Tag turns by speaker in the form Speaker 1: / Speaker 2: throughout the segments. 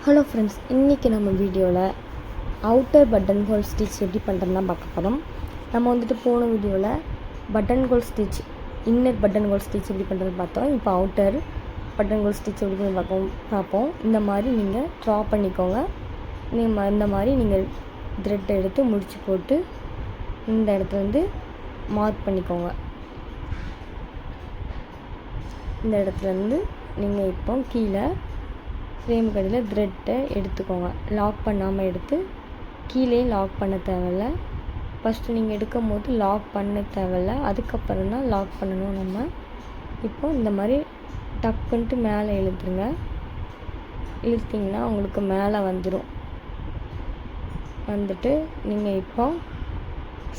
Speaker 1: Hello friends, இன்றைக்கி நம்ம வீடியோவில் அவுட்டர் பட்டன் ஹோல் ஸ்டிச் எப்படி பண்ணுறதுனா பார்க்க போகிறோம். நம்ம வந்துட்டு போன வீடியோவில் button whole stitch, inner button whole stitch எப்படி பண்ணுறதுன்னு பார்த்தோம். இப்போ அவுட்டர் பட்டன் ஹோல் ஸ்டிச் எப்படி பண்ணி பார்ப்போம். இந்த மாதிரி நீங்கள் ட்ரா பண்ணிக்கோங்க. இந்த மாதிரி நீங்கள் த்ரெட் எடுத்து முடிச்சு போட்டு இந்த இடத்துல வந்து மார்க் பண்ணிக்கோங்க. இந்த இடத்துலேருந்து நீங்கள் இப்போ கீழே ஃப்ரேம் கடையில் த்ரெட்டை எடுத்துக்கோங்க. லாக் பண்ணாமல் எடுத்து கீழே லாக் பண்ண தேவையில்ல. ஃபஸ்ட்டு நீங்கள் எடுக்கும் போது லாக் பண்ண தேவையில்ல, அதுக்கப்புறம் தான் லாக் பண்ணணும். நம்ம இப்போ இந்த மாதிரி டக்குன்ட்டு மேலே இழுத்துருங்க. இழுத்திங்கன்னா உங்களுக்கு மேலே வந்துட்டு நீங்கள் இப்போ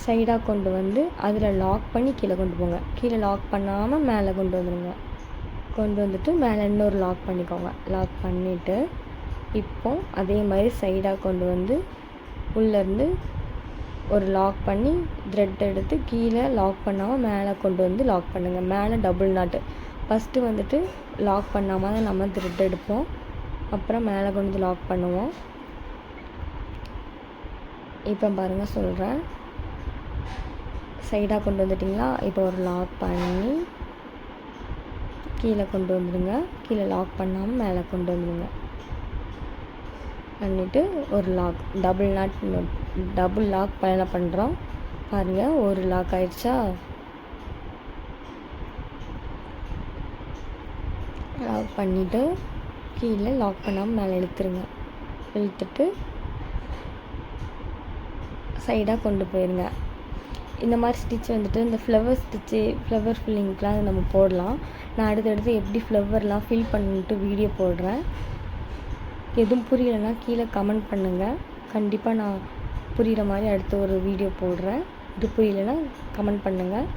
Speaker 1: சைடாக கொண்டு வந்து அதில் லாக் பண்ணி கீழே கொண்டு போங்க. கீழே லாக் பண்ணாமல் மேலே கொண்டு வந்துட்டு மேலே இன்னொரு லாக் பண்ணிக்கோங்க. லாக் பண்ணிவிட்டு இப்போ அதே மாதிரி சைடாக கொண்டு வந்து உள்ளேருந்து ஒரு லாக் பண்ணி த்ரெட் எடுத்து கீழே லாக் பண்ணாமல் மேலே கொண்டு வந்து லாக் பண்ணுங்கள். மேலே டபுள் நாட்டு ஃபஸ்ட்டு வந்துட்டு லாக் பண்ணாமல் தான் நம்ம த்ரெட் எடுப்போம், அப்புறம் மேலே கொண்டு வந்து லாக் பண்ணுவோம். இப்போ பாருங்கள் சொல்கிறேன். சைடாக கொண்டு வந்துட்டிங்களா? இப்போ ஒரு லாக் பண்ணி கீழே கொண்டு வந்துடுங்க. கீழே லாக் பண்ணாமல் மேலே கொண்டு வந்துடுங்க. பண்ணிவிட்டு ஒரு லாக் டபுள் லாக் பண்ணுறோம். பாருங்கள், ஒரு லாக் ஆயிடுச்சா? லாக் பண்ணிவிட்டு கீழே லாக் பண்ணாமல் மேலே இழுத்துட்டு சைடாக கொண்டு போயிருங்க. இந்த மாதிரி ஸ்டிச் வந்துட்டு இந்த ஃப்ளவர் ஃபில்லிங்க்கெலாம் நம்ம போடலாம். நான் அடுத்தடுத்து எப்படி ஃப்ளவர்லாம் ஃபில் பண்ணிட்டு வீடியோ போடுறேன். எதுவும் புரியலைன்னா கீழே கமெண்ட் பண்ணுங்கள். கண்டிப்பாக நான் புரிகிற மாதிரி அடுத்த ஒரு வீடியோ போடுறேன். இது புரியலைன்னா கமெண்ட் பண்ணுங்கள்.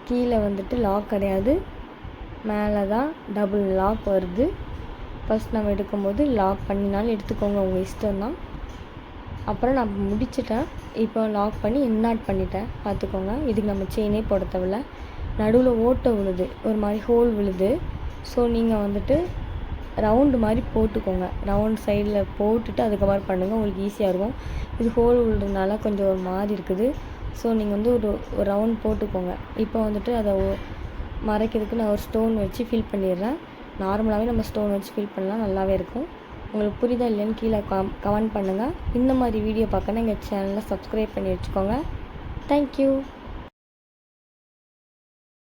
Speaker 1: கீழே வந்துட்டு லாக் கிடையாது, மேலே தான் டபுள் லாக் வருது. ஃபஸ்ட் நம்ம எடுக்கும்போது லாக் பண்ணினாலும் எடுத்துக்கோங்க, உங்கள் இஷ்டம்தான். அப்புறம் நான் முடிச்சிட்டேன். இப்போ லாக் பண்ணி இன்னாட் பண்ணிட்டேன். பார்த்துக்கோங்க, இதுக்கு நம்ம செயினே போட தேவையில்ல. நடுவில் ஓட்டை விழுது, ஒரு மாதிரி ஹோல் விழுது. ஸோ நீங்கள் வந்துட்டு ரவுண்டு மாதிரி போட்டுக்கோங்க. ரவுண்ட் சைடில் போட்டுட்டு அதுக்கப்புறம் பண்ணுங்கள், உங்களுக்கு ஈஸியாக இருக்கும். இது ஹோல் விழுறதுனால கொஞ்சம் ஒரு மாதிரி இருக்குது. ஸோ நீங்கள் வந்து ஒரு ரவுண்ட் போட்டுக்கோங்க. இப்போ வந்துட்டு அதை மறைக்கிறதுக்கு நான் ஒரு ஸ்டோன் வச்சு ஃபில் பண்ணிடுறேன். நார்மலாகவே நம்ம ஸ்டோன் வச்சு ஃபில் பண்ணலாம், நல்லாவே இருக்கும். உங்களுக்கு புரியுதா இல்லைன்னு கீழே கமெண்ட் பண்ணுங்கள். இந்த மாதிரி வீடியோ பார்க்கணும் எங்கள் சேனலை சப்ஸ்கிரைப் பண்ணி வச்சுக்கோங்க. தேங்க்யூ.